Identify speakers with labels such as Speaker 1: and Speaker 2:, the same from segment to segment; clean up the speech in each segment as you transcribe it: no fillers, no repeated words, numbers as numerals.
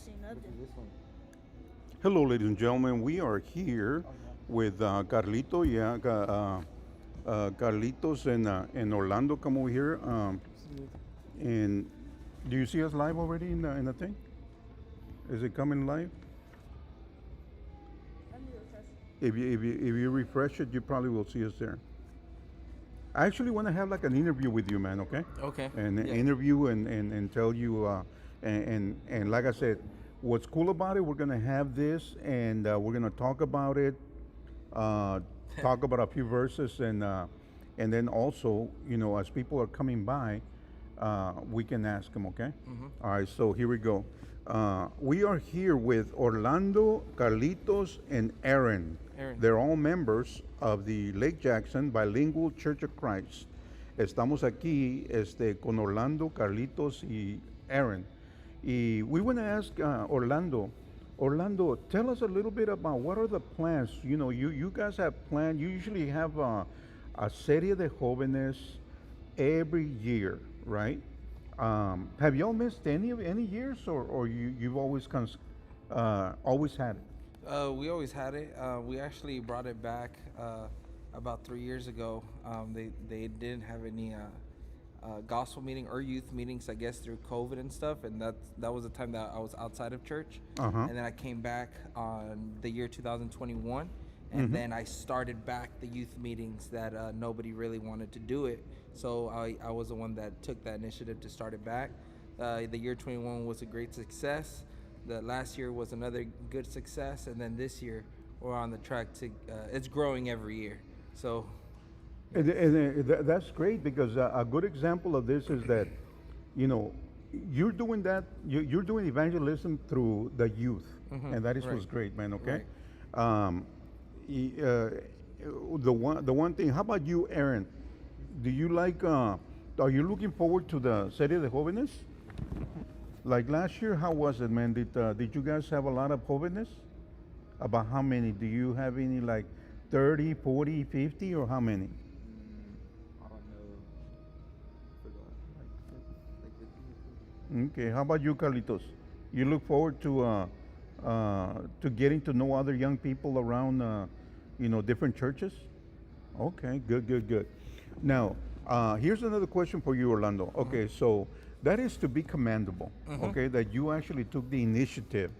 Speaker 1: see nothing.
Speaker 2: Hello, ladies and gentlemen. We are here with Carlito. Carlitos and Orlando come over here. And do you see us live already in the thing? Is it coming live?
Speaker 1: Let me refresh.
Speaker 2: If you refresh it, you probably will see us there. I actually want to have like an interview with you, man. Okay?
Speaker 3: Okay.
Speaker 2: An
Speaker 3: Yeah.
Speaker 2: interview and tell you and like I said, what's cool about it? We're gonna have this and we're gonna talk about it. Uh, talk about a few verses and then also, as people are coming by, we can ask them. Okay. All right. So here we go. We are here with Orlando, Carlitos, and Aaron.
Speaker 3: Aaron.
Speaker 2: They're all members of the Lake Jackson Bilingual Church of Christ. Estamos aquí con Orlando, Carlitos, y Aaron. Y we want to ask Orlando. Orlando, tell us a little bit about what are the plans. You guys have planned. You usually have a serie de jóvenes every year, right? Have y'all missed any years, or you've always had it?
Speaker 3: We always had it. We actually brought it back about 3 years ago. They didn't have any gospel meeting or youth meetings, I guess, through COVID and stuff, and that was the time that I was outside of church.
Speaker 2: Uh-huh.
Speaker 3: And then I came back on the year 2021, and then I started back the youth meetings that nobody really wanted to do it. So I was the one that took that initiative to start it back. The year 21 was a great success. The last year was another good success, and then this year we're on the track to. It's growing every year, so
Speaker 2: That's great because a good example of this is that, you know, you're doing that. You're doing evangelism through the youth, and that is
Speaker 3: right.
Speaker 2: what's great, man. Okay.
Speaker 3: Right.
Speaker 2: The one thing. How about you, Aaron? Do you like? Are you looking forward to the Serie de Jóvenes? Like last year, how was it, man? Did you guys have a lot of jóvenes? About how many? Do you have any like 30, 40, 50, or how many?
Speaker 4: I don't know. Forgot. Like 50.
Speaker 2: Okay. How about you, Carlitos? You look forward to getting to know other young people around, different churches. Okay. Good. Good. Good. Now, here's another question for you, Orlando. Okay. So that is to be commendable. Okay. That you actually took the initiative.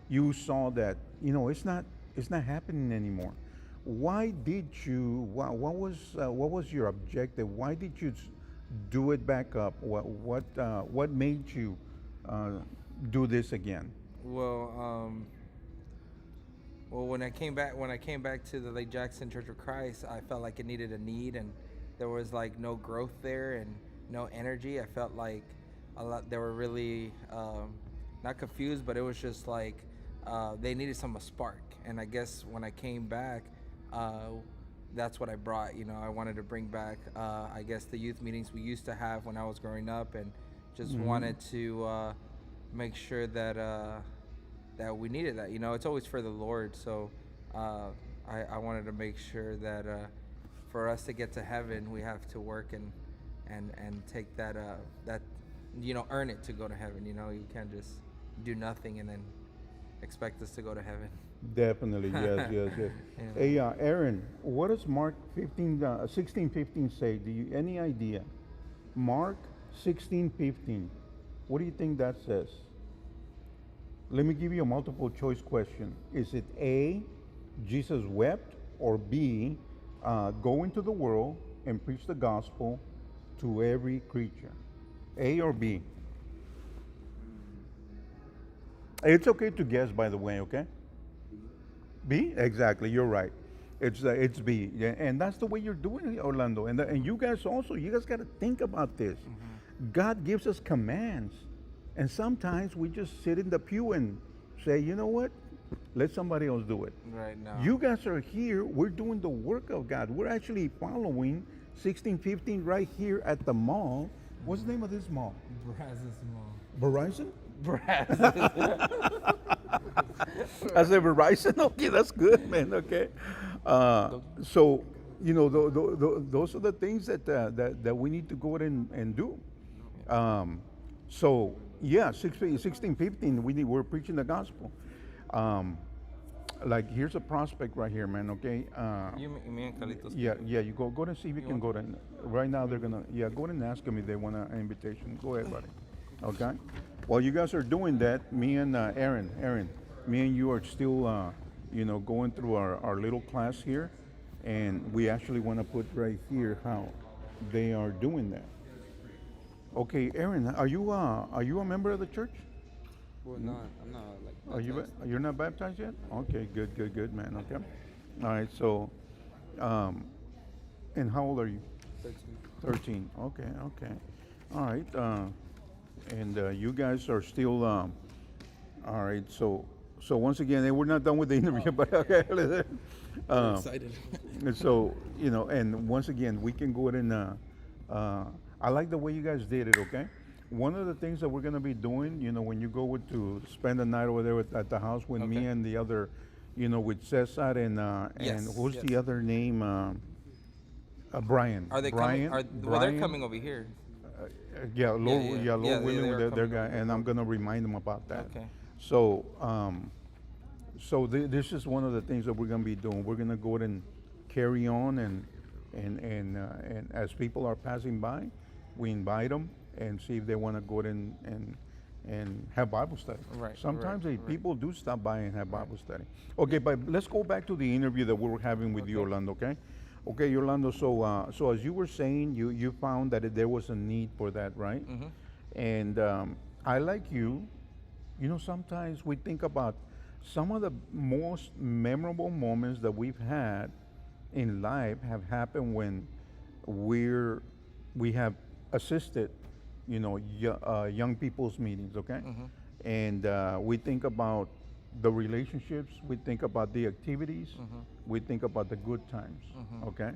Speaker 2: You saw that it's not happening anymore. Why did you? What was your objective? Why did you do it back up? What made you do this again?
Speaker 3: well. Well, when I came back to the Lake Jackson Church of Christ, I felt like it needed a need, and there was like no growth there and no energy. I felt like they were really not confused, but it was just like they needed some spark. And I guess when I came back, that's what I brought. I wanted to bring back, I guess, the youth meetings we used to have when I was growing up, and just wanted to make sure that we needed that. It's always for the Lord. So I wanted to make sure that for us to get to heaven, we have to work and take that earn it to go to heaven. You can't just do nothing and then expect us to go to heaven.
Speaker 2: Definitely, yes, yes, yes.
Speaker 3: Yeah.
Speaker 2: Hey, Aaron, what does Mark 16:15 say? Any idea? Mark 16:15. What do you think that says? Let me give you a multiple choice question. Is it A, Jesus wept, or B, go into the world and preach the gospel to every creature? A or B? It's okay to guess, by the way, okay? B? Exactly, you're right. It's B. Yeah, and that's the way you're doing it, Orlando. And you guys also, you guys got to think about this. God gives us commands. And sometimes we just sit in the pew and say, you know what? Let somebody else do it.
Speaker 3: Right now.
Speaker 2: You guys are here. We're doing the work of God. We're actually following 1615 right here at the mall. What's the name of this mall? Verizon? I said Verizon. Okay, that's good, man. Okay. So, those are the things that we need to go ahead and do. So, Yeah, 16, 15. We're preaching the gospel. Um, like here's a prospect right here, man. Okay.
Speaker 3: Me and Carlitos
Speaker 2: Yeah,
Speaker 3: can.
Speaker 2: yeah. You go and see if you
Speaker 3: You
Speaker 2: can
Speaker 3: want?
Speaker 2: go to. Right now they're gonna. Yeah, go ahead and ask them if they want an invitation. Go ahead, buddy. Okay. While you guys are doing that, me and Aaron, me and you are still, going through our little class here, and we actually want to put right here how they are doing that. Okay, Aaron, are you a member of the church?
Speaker 4: Well, not. I'm not like
Speaker 2: Are you
Speaker 4: baptized.
Speaker 2: you're not baptized yet? Okay, good, man. Okay, all right. So, um, and how old are you?
Speaker 4: 13.
Speaker 2: 13. Okay. All right. And you guys are still. All right. So once again, we're not done with the interview, but okay.
Speaker 4: We're
Speaker 2: um,
Speaker 4: excited.
Speaker 2: and so and once again, we can go ahead and. I like the way you guys did it. Okay. One of the things that we're gonna be doing, when you go to spend the night over there at the house with me
Speaker 3: Okay.
Speaker 2: and the other, with Cesar and
Speaker 3: Yes,
Speaker 2: who's
Speaker 3: yes.
Speaker 2: the other name? Brian.
Speaker 3: Are they
Speaker 2: Brian.
Speaker 3: coming? Well, they're coming over here.
Speaker 2: Yeah, Lord,
Speaker 3: yeah.
Speaker 2: yeah, Lord
Speaker 3: Yeah,
Speaker 2: willing,
Speaker 3: they are
Speaker 2: their
Speaker 3: coming
Speaker 2: guy,
Speaker 3: over
Speaker 2: and I'm
Speaker 3: here.
Speaker 2: gonna remind them about that.
Speaker 3: Okay.
Speaker 2: So, this is one of the things that we're gonna be doing. We're gonna go ahead and carry on, and as people are passing by, we invite them and see if they want to go ahead and have Bible study.
Speaker 3: Right,
Speaker 2: Sometimes
Speaker 3: right.
Speaker 2: people do stop by and have Bible study. Okay, but let's go back to the interview that we were having with you,
Speaker 3: Okay.
Speaker 2: Orlando. Okay. Okay, Orlando. So as you were saying, you found that there was a need for that, right?
Speaker 3: Mhm.
Speaker 2: And I like you. Sometimes we think about some of the most memorable moments that we've had in life have happened when we have assisted, young people's meetings. Okay,
Speaker 3: Mhm.
Speaker 2: and we think about the relationships, we think about the activities,
Speaker 3: Mhm.
Speaker 2: we think about the good times.
Speaker 3: Mhm.
Speaker 2: Okay,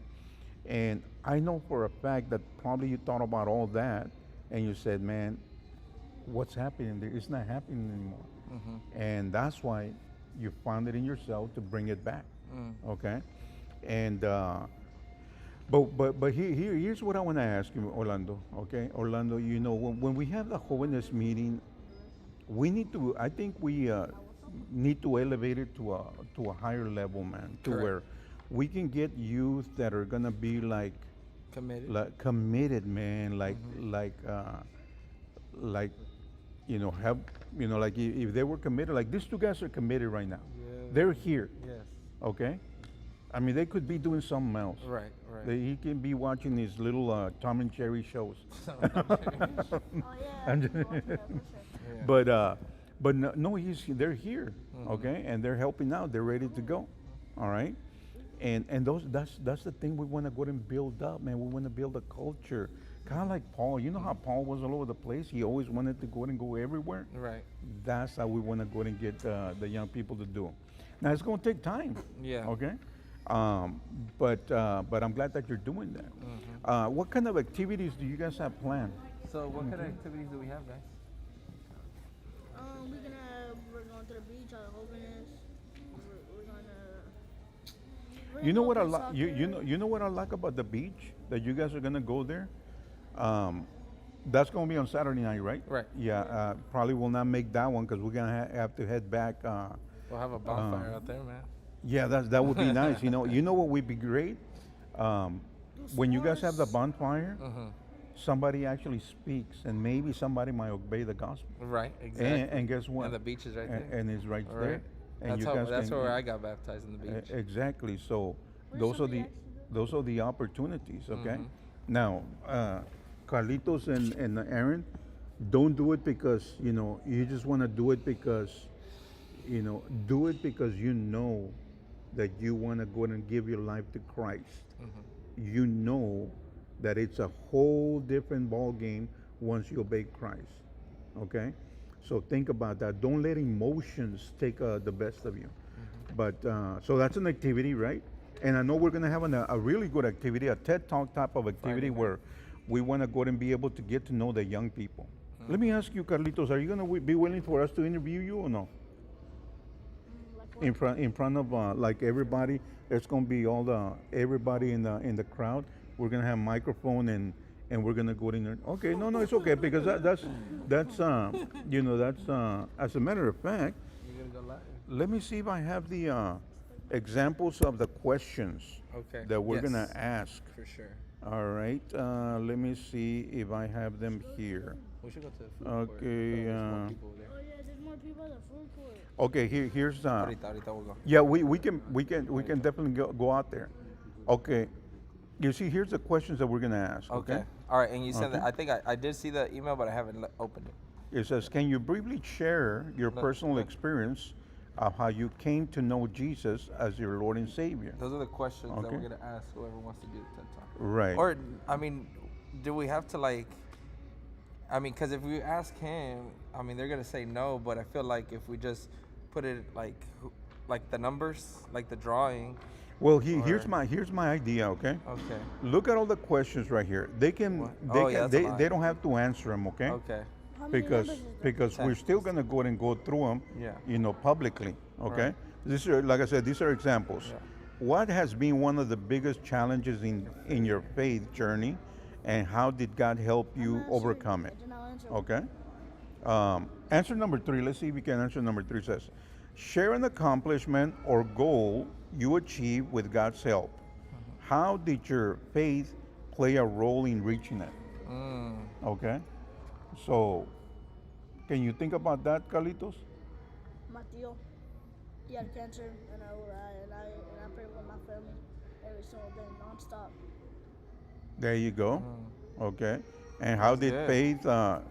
Speaker 2: and I know for a fact that probably you thought about all that, and you said, "Man, what's happening there? It's not happening anymore."
Speaker 3: Mhm.
Speaker 2: And that's why you found it in yourself to bring it back.
Speaker 3: Mm.
Speaker 2: Okay, and here's what I want to ask you, Orlando. Okay, Orlando, when we have the holiness meeting, we need to. I think we need to elevate it to a higher level, man, to
Speaker 3: Correct.
Speaker 2: where we can get youth that are gonna be
Speaker 3: Committed.
Speaker 2: like committed, man, like have like if they were committed, like these two guys are committed right now.
Speaker 3: Yeah.
Speaker 2: They're here,
Speaker 3: Yes.
Speaker 2: okay. I mean, they could be doing something else.
Speaker 3: Right. Right.
Speaker 2: He can be watching his little Tom and Jerry shows.
Speaker 1: Oh yeah,
Speaker 2: I'm
Speaker 1: I've
Speaker 2: just-
Speaker 1: been watching that for sure.
Speaker 3: Yeah.
Speaker 2: but no, they're here,
Speaker 3: Mhm.
Speaker 2: okay, and they're helping out. They're ready to go, all right. And that's the thing we want to go ahead and build up, man. We want to build a culture, kind of like Paul. You know how Paul was all over the place. He always wanted to go ahead and go everywhere.
Speaker 3: Right.
Speaker 2: That's how we want to go ahead and get the young people to do. Now it's going to take time.
Speaker 3: Yeah.
Speaker 2: Okay. But I'm glad that you're doing that. What kind of activities do you guys have planned?
Speaker 3: So, what kind of activities do we have, guys?
Speaker 1: We're going to the beach on Hogan's. We're gonna.
Speaker 2: You know what I
Speaker 1: play
Speaker 2: like. You know what I like about the beach, that you guys are gonna go there. That's gonna be on Saturday night, right?
Speaker 3: Right.
Speaker 2: Yeah. Probably will not make that one because we're gonna have to head back.
Speaker 3: We'll have a bonfire out there, man.
Speaker 2: Yeah, that would be nice. You know what would be great. When you guys have the bonfire,
Speaker 3: Mhm.
Speaker 2: somebody actually speaks, and maybe somebody might obey the gospel.
Speaker 3: Right. Exactly.
Speaker 2: And guess what?
Speaker 3: And the beach is right there.
Speaker 2: And it's right
Speaker 3: Right.
Speaker 2: there. And
Speaker 3: That's
Speaker 2: you
Speaker 3: how.
Speaker 2: guys
Speaker 3: That's
Speaker 2: can-
Speaker 3: where I got baptized in the beach.
Speaker 2: Exactly. So
Speaker 1: Where's
Speaker 2: those are
Speaker 1: somebody
Speaker 2: the
Speaker 1: actually
Speaker 2: those are the opportunities. Okay.
Speaker 3: Mhm.
Speaker 2: Now, Carlitos and Aaron, don't do it because you just want to do it because do it because that you want to go and give your life to Christ.
Speaker 3: Mhm.
Speaker 2: You know that it's a whole different ball game once you obey Christ. Okay, so think about that. Don't let emotions take the best of you. But so that's an activity, right? And I know we're gonna have a really good activity, a TED Talk type of activity
Speaker 3: Friday night.
Speaker 2: where we want to go and be able to get to know the young people. Let me ask you, Carlitos, are you gonna be willing for us to interview you or no?
Speaker 1: Like
Speaker 2: In front of like everybody, there's gonna be everybody in the crowd. We're gonna have microphone and we're gonna go in there. Okay, no, no, it's okay because that's you know, that's as a matter of fact.
Speaker 3: You're gonna go live.
Speaker 2: Let me see if I have the examples of the questions
Speaker 3: Okay.
Speaker 2: that we're
Speaker 3: Yes.
Speaker 2: gonna ask.
Speaker 3: For sure.
Speaker 2: All right, let me see if I have them here.
Speaker 3: We should go to the food court.
Speaker 2: Okay,
Speaker 3: There's more people there.
Speaker 1: Oh yeah, there's more people at the food court.
Speaker 2: Okay, here's
Speaker 3: Ahorita we'll go.
Speaker 2: yeah, we can definitely go out there. Okay, you see, here's the questions that we're gonna ask.
Speaker 3: Okay. All right, and you said
Speaker 2: Okay.
Speaker 3: that. I think I did see the email, but I haven't opened it.
Speaker 2: It says, can you briefly share your
Speaker 3: Look,
Speaker 2: personal
Speaker 3: look.
Speaker 2: experience of how you came to know Jesus as your Lord and Savior?
Speaker 3: Those are the questions that
Speaker 2: Okay.
Speaker 3: we're gonna ask whoever wants to do the TED Talk.
Speaker 2: Right.
Speaker 3: Or I mean, do we have to like? I mean, because if we ask him, I mean, they're gonna say no. But I feel like if we just put it like the numbers, like the drawing.
Speaker 2: Well, here's
Speaker 3: or-
Speaker 2: my idea. Okay.
Speaker 3: Okay.
Speaker 2: Look at all the questions right here. They can
Speaker 3: What?
Speaker 2: they
Speaker 3: Oh,
Speaker 2: can
Speaker 3: yeah, that's a
Speaker 2: they,
Speaker 3: lot.
Speaker 2: they don't have to answer them. Okay.
Speaker 3: Okay.
Speaker 1: How many
Speaker 2: Because
Speaker 1: numbers is there?
Speaker 2: because we're
Speaker 3: Ten.
Speaker 2: still gonna go ahead and go through them.
Speaker 3: Yeah.
Speaker 2: You know, publicly. Okay.
Speaker 3: Right.
Speaker 2: These are, like I said, these are examples.
Speaker 3: Yeah.
Speaker 2: What has been one of the biggest challenges in your faith journey, and how did God help you
Speaker 1: I'm not
Speaker 2: overcome
Speaker 1: answering
Speaker 2: it?
Speaker 1: Then I'll answer.
Speaker 2: Okay. Answer number 3. Let's see if we can answer number 3. Says, share an accomplishment or goal you achieved with God's help. How did your faith play a role in reaching it?
Speaker 3: Mm.
Speaker 2: Okay. So, can you think about that, Carlitos?
Speaker 1: My tío, he had cancer, and I pray with my family every single day, nonstop.
Speaker 2: There you go.
Speaker 3: Mm.
Speaker 2: Okay. And how did
Speaker 3: good.
Speaker 2: faith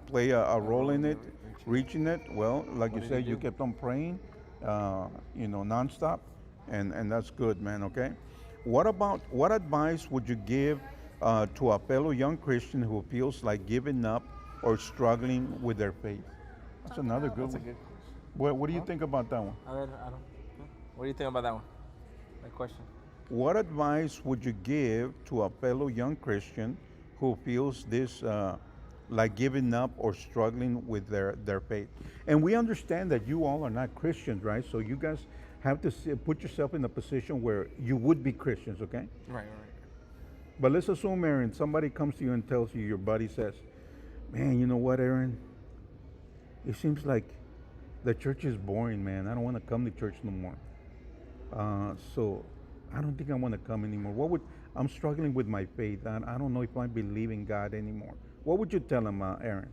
Speaker 2: play a role in it, reaching it? Well, like you
Speaker 3: did
Speaker 2: said,
Speaker 3: you
Speaker 2: you
Speaker 3: do?
Speaker 2: kept on praying, you know, nonstop, and that's good, man. Okay. What advice would you give to a fellow young Christian who feels like giving up or struggling with their faith? That's another good
Speaker 3: That's a
Speaker 2: one.
Speaker 3: good.
Speaker 2: What do you think about that one?
Speaker 3: I don't. What do you think about that one? That question.
Speaker 2: What advice would you give to a fellow young Christian who feels this like giving up or struggling with their faith? And we understand that you all are not Christians, right? So you guys have to put yourself in a position where you would be Christians, okay?
Speaker 3: Right.
Speaker 2: But let's assume, Aaron, somebody comes to you and tells you, your buddy says, man, you know what, Aaron? It seems like the church is boring, man. I don't want to come to church no more. So I don't think I want to come anymore. I'm struggling with my faith. I don't know if I believe in God anymore. What would you tell him, Aaron?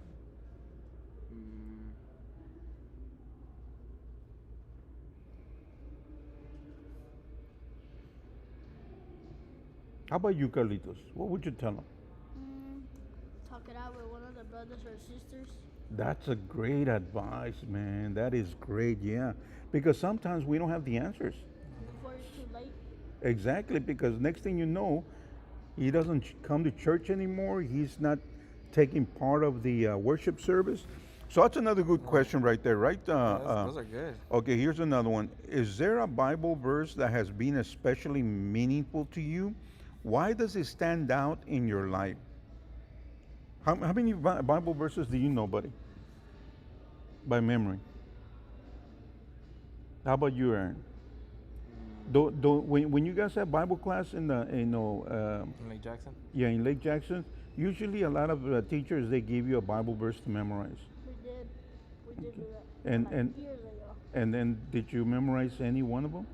Speaker 2: How about you, Carlitos? What would you tell him?
Speaker 1: Talk it out with one of the brothers or sisters.
Speaker 2: That's a great advice, man. That is great, yeah. Because sometimes we don't have the answers.
Speaker 1: Before it's too late.
Speaker 2: Exactly, because next thing you know, he doesn't come to church anymore. He's not taking part of the worship service. So that's another good question right there, right?
Speaker 3: Those are good.
Speaker 2: Okay, here's another one. Is there a Bible verse that has been especially meaningful to you? Why does it stand out in your life? How many Bible verses do you know, buddy? By memory. How about you, Aaron? When you guys have Bible class in the
Speaker 3: Lake Jackson.
Speaker 2: yeah, in Lake Jackson, usually a lot of teachers, they give you a Bible verse to memorize.
Speaker 1: We did do that.
Speaker 2: And-
Speaker 1: like
Speaker 2: and-
Speaker 1: years ago.
Speaker 2: And then did you memorize any one of them?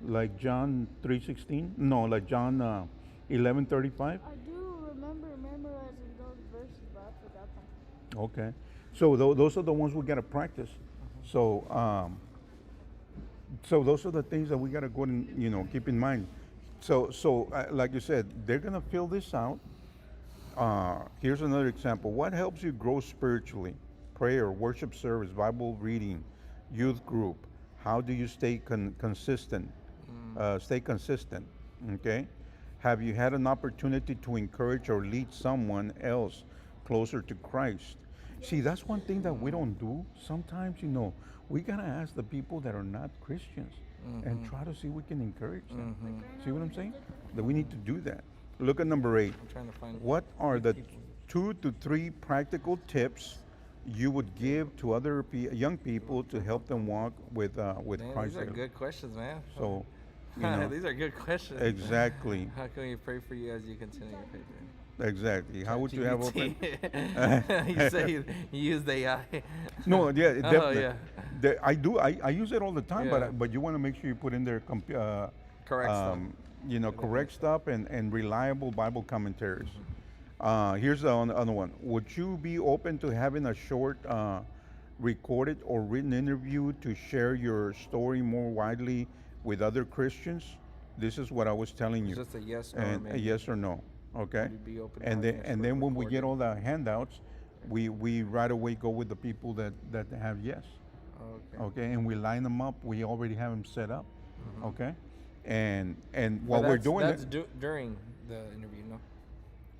Speaker 2: Like John 3:16? No, like John 11:35?
Speaker 1: I do remember memorizing those verses, but I forgot them.
Speaker 2: Okay. So those are the ones we got to practice. So so those are the things that we got to go and, keep in mind. So like you said, they're going to fill this out. Here's another example. What helps you grow spiritually? Prayer, worship service, Bible reading, youth group. How do you stay consistent? Stay consistent. Okay. Have you had an opportunity to encourage or lead someone else closer to Christ? See, that's one thing that we don't do. Sometimes, we gotta ask the people that are not Christians and try to see if we can encourage them. See what I'm saying? That we need to do that. Look at number 8.
Speaker 3: I'm trying to find.
Speaker 2: What are the 2 to 3 practical tips you would give to other young people to help them walk with
Speaker 3: Man,
Speaker 2: Christ?
Speaker 3: these are good questions, man.
Speaker 2: So,
Speaker 3: These are good questions.
Speaker 2: exactly.
Speaker 3: How can we pray for you as you continue your faith?
Speaker 2: Exactly. How would you have open?
Speaker 3: You say you use AI.
Speaker 2: No, yeah,
Speaker 3: Oh
Speaker 2: definitely.
Speaker 3: yeah.
Speaker 2: I do. I use it all the time,
Speaker 3: Yeah.
Speaker 2: but you want to make sure you put in there,
Speaker 3: Correct stuff.
Speaker 2: correct stuff and reliable Bible commentaries. Here's the other one. Would you be open to having a short, recorded or written interview to share your story more widely with other Christians? This is what I was telling
Speaker 3: It's
Speaker 2: you,
Speaker 3: just a yes or
Speaker 2: and a
Speaker 3: maybe.
Speaker 2: yes or no. Okay.
Speaker 3: Would you be open to
Speaker 2: And
Speaker 3: having
Speaker 2: then
Speaker 3: a
Speaker 2: and
Speaker 3: short
Speaker 2: then when we get
Speaker 3: recorded?
Speaker 2: all the handouts, we right away go with the people that have yes.
Speaker 3: Okay.
Speaker 2: Okay, and we line them up. We already have them set up.
Speaker 3: Mhm.
Speaker 2: Okay, and
Speaker 3: But
Speaker 2: while we're doing
Speaker 3: that's
Speaker 2: it,
Speaker 3: during the interview, no?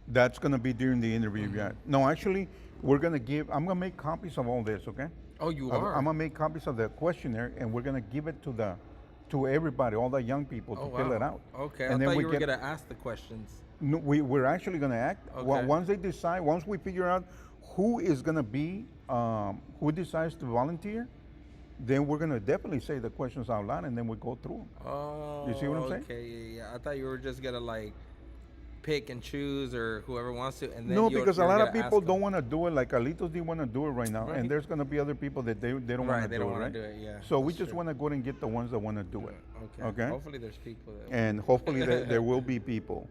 Speaker 2: that's gonna be during the interview.
Speaker 3: Mhm.
Speaker 2: Yeah. No, actually, we're gonna give. I'm gonna make copies of all this. Okay.
Speaker 3: Oh, you
Speaker 2: I'm
Speaker 3: are.
Speaker 2: gonna make copies of the questionnaire, and we're gonna give it to everybody, all the young people,
Speaker 3: Oh
Speaker 2: to fill it
Speaker 3: wow.
Speaker 2: out.
Speaker 3: Okay,
Speaker 2: And
Speaker 3: I
Speaker 2: then
Speaker 3: thought
Speaker 2: we
Speaker 3: you were
Speaker 2: get-
Speaker 3: gonna ask the questions.
Speaker 2: No, we're actually gonna act.
Speaker 3: Okay.
Speaker 2: Once they decide, once we figure out who is gonna be, who decides to volunteer, then we're gonna definitely say the questions out loud, and then we go through them.
Speaker 3: Oh.
Speaker 2: You see what I'm saying?
Speaker 3: Okay, yeah. I thought you were just gonna like pick and choose or whoever wants to, and then
Speaker 2: No,
Speaker 3: you're-
Speaker 2: because a
Speaker 3: you're
Speaker 2: lot of
Speaker 3: gonna
Speaker 2: people
Speaker 3: ask
Speaker 2: don't
Speaker 3: them.
Speaker 2: want to do it. Like Carlitos didn't want to do it right now,
Speaker 3: Right.
Speaker 2: and there's gonna be other people that they don't want
Speaker 3: Right,
Speaker 2: to
Speaker 3: they
Speaker 2: do
Speaker 3: don't
Speaker 2: it,
Speaker 3: wanna
Speaker 2: right?
Speaker 3: do it, yeah,
Speaker 2: So we
Speaker 3: that's
Speaker 2: just
Speaker 3: true.
Speaker 2: want to go and get the ones that want to do it.
Speaker 3: Okay.
Speaker 2: Okay.
Speaker 3: Hopefully, there's people that.
Speaker 2: And hopefully there will be people.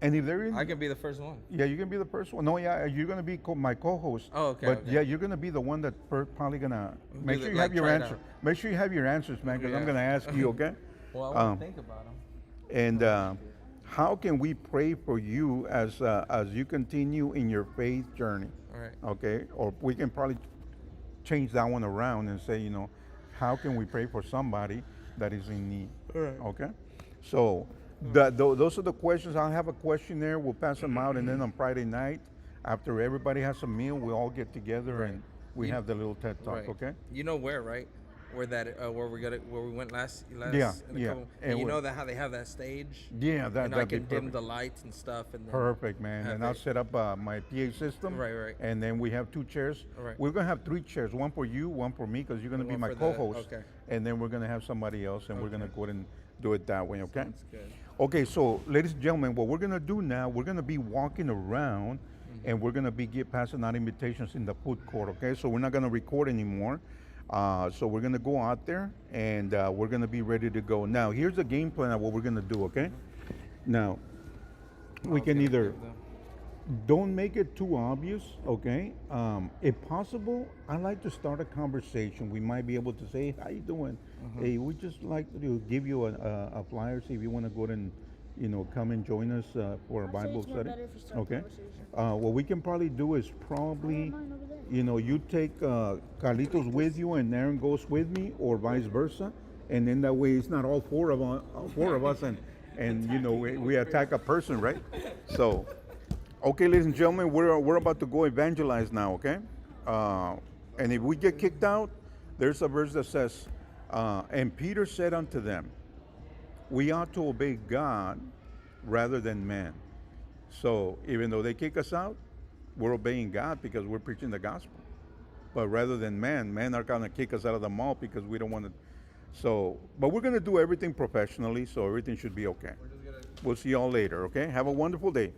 Speaker 2: And if there is,
Speaker 3: I can be the first one.
Speaker 2: yeah, you can be the first one. No, yeah, you're gonna be my co-host.
Speaker 3: Oh, okay,
Speaker 2: But
Speaker 3: okay.
Speaker 2: yeah, you're gonna be the one that probably gonna make
Speaker 3: the-
Speaker 2: sure you
Speaker 3: like,
Speaker 2: have your
Speaker 3: try it
Speaker 2: answer.
Speaker 3: out.
Speaker 2: Make sure you have your answers, man, because I'm
Speaker 3: Yeah.
Speaker 2: gonna ask you. Okay.
Speaker 3: Well, I want
Speaker 2: Um,
Speaker 3: to think about them.
Speaker 2: And how can we pray for you as you continue in your faith journey?
Speaker 3: All right.
Speaker 2: Okay, or we can probably change that one around and say, how can we pray for somebody that is in need?
Speaker 3: Right.
Speaker 2: Okay, so those are the questions. I'll have a questionnaire. We'll pass them out, and then on Friday night, after everybody has a meal, we all get together
Speaker 3: Right.
Speaker 2: and we
Speaker 3: You-
Speaker 2: have the little TED talk.
Speaker 3: Right.
Speaker 2: Okay.
Speaker 3: You know where, right? Where that where we went last
Speaker 2: Yeah,
Speaker 3: in a
Speaker 2: yeah.
Speaker 3: couple,
Speaker 2: And
Speaker 3: and you
Speaker 2: we-
Speaker 3: know that how they have that stage,
Speaker 2: Yeah,
Speaker 3: and I
Speaker 2: that'd be
Speaker 3: can dim
Speaker 2: perfect.
Speaker 3: the lights and stuff, and then
Speaker 2: Perfect, man.
Speaker 3: have
Speaker 2: And I'll
Speaker 3: it-
Speaker 2: set up my PA system.
Speaker 3: Right, right.
Speaker 2: And then we have 2 chairs.
Speaker 3: Right.
Speaker 2: We're going to have 3 chairs, one for you, one for me, because you're going to
Speaker 3: And
Speaker 2: be
Speaker 3: one
Speaker 2: my
Speaker 3: for the-
Speaker 2: co-host.
Speaker 3: okay.
Speaker 2: And then we're going to have somebody else, and we're going to
Speaker 3: Okay.
Speaker 2: go ahead and do it that way, okay?
Speaker 3: Sounds good.
Speaker 2: Okay, so ladies and gentlemen, what we're going to do now, we're going to be walking around, and we're going to be passing out invitations in the food court, okay? So we're not going to record anymore. So we're going to go out there, and we're going to be ready to go. Now, here's the game plan of what we're going to do, okay? Now,
Speaker 3: I
Speaker 2: we
Speaker 3: was
Speaker 2: can
Speaker 3: gonna
Speaker 2: either
Speaker 3: give them-
Speaker 2: don't make it too obvious, okay? If possible, I like to start a conversation. We might be able to say, "Hey, how you doing? Hey, we just like to give you a flyer, see if you want to go ahead and come and join us for a
Speaker 1: I'd say
Speaker 2: Bible
Speaker 1: it's more
Speaker 2: study."
Speaker 1: better if you start a
Speaker 2: Okay.
Speaker 1: conversation.
Speaker 2: What we can probably do is probably,
Speaker 1: mine over there.
Speaker 2: you take Carlitos with you and Aaron goes with me, or vice versa, and then that way it's not all four of us, and we attack a person, right? So. Okay, ladies and gentlemen, we're about to go evangelize now, okay? And if we get kicked out, there's a verse that says, and Peter said unto them, we ought to obey God rather than man. So even though they kick us out, we're obeying God because we're preaching the gospel. But rather than men are going to kick us out of the mall because we don't want to. So, but we're going to do everything professionally, so everything should be okay. We'll see y'all later, okay? Have a wonderful day.